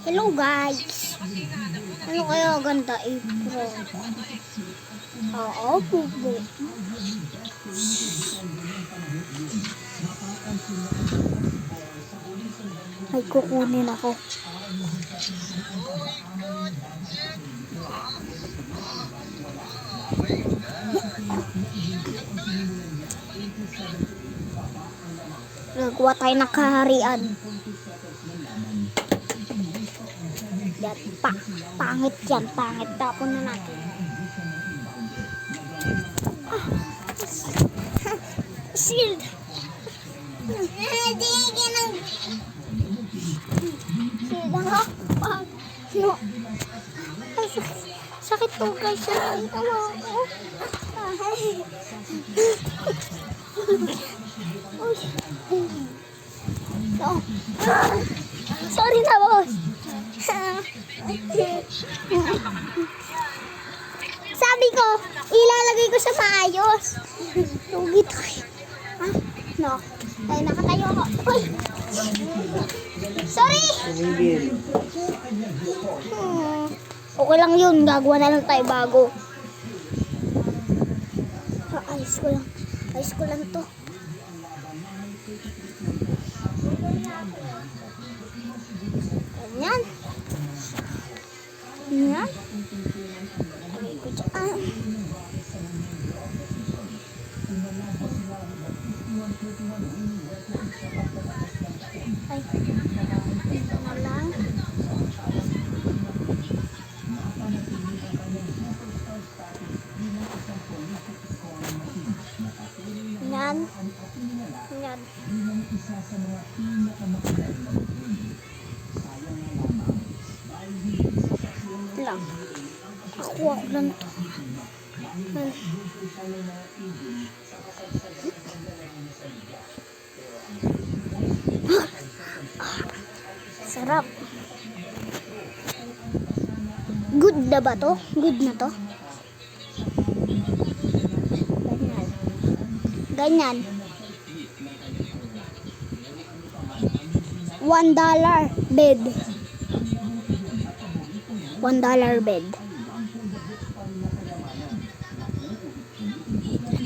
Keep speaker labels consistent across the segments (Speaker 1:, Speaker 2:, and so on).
Speaker 1: Hello guys! Ano kaya ganda April? Oo, pupo. Ay, kukunin ako. Nagawa tayo ng kaharian. Yan, pangit yan, pangit. Tapon na natin. Shield! Shield ako? No. Ay, sakit to guys. Sakit ako. No. Sorry na, boss. Sabi ko, ilalagay ko sa maayos. Tugit ko. No. Ay, nakatayo ako. Uy. Sorry. Okay lang yun. Gagawa na lang tayo bago. Ayos ko lang. Ayos ko lang to. Ganyan. Ganyan. Lagay ko dyan. Ay, ito na lang. Yan. Yan. Lang. Ako lang to. Sarap. Good na ba to? Good na to? Ganyan. Ganyan. $1 bed. $1 bed.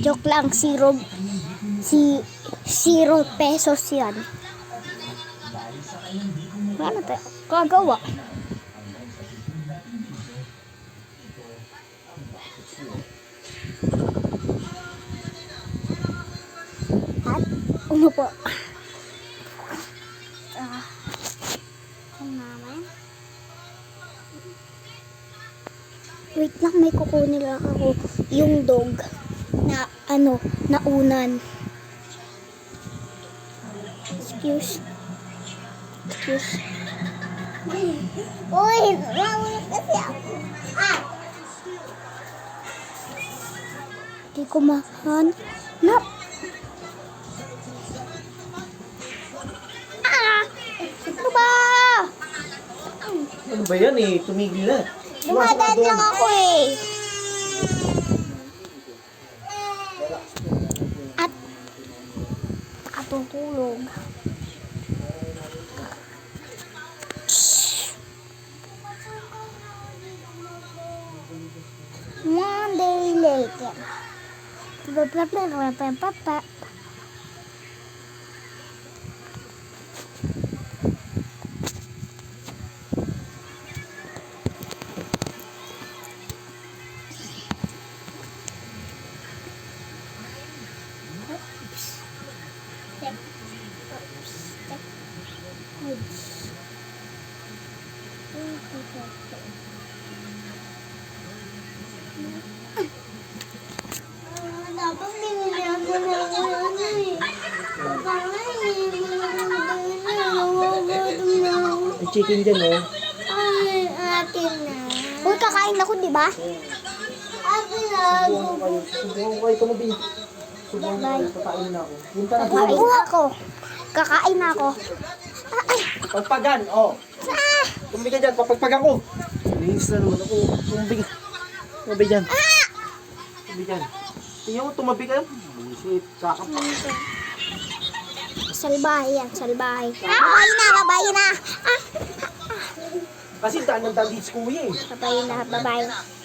Speaker 1: Joke lang, zero pesos yan. Ano tayo? Kagawa. At ano po? Wait lang, may kukunin lang ako yung dog na naunan. Excuse. Uy, naunat kasi ako. Hindi ko mahanap. Ano ba?
Speaker 2: Ano ba yan eh? Tumigil na.
Speaker 1: Dumadaan lang ako eh. At nakatutulog. One day later. Dapat binili ako ng
Speaker 2: May chicken dyan eh.
Speaker 1: Ay, akin na. Uy, kakain ako, di ba? Akin na.
Speaker 2: Subukan ko kayo tumabi. Subukan ko kayo, kakain na ako. Punta na
Speaker 1: Kakain ako. Kakain ako.
Speaker 2: Pagpagan, oh. Tumabi ka dyan, papagpagan ko. Linis na naman ako. Tumabi ka. Tumabi dyan. Tumabi dyan. Tingnan mo, tumabi ka. Bullshit, sakap.
Speaker 1: Salbahe yan, salbahe. Babae na, babae na.
Speaker 2: Kasi daan ng daan dito si kuya eh.
Speaker 1: Bye-bye na. Bye-bye.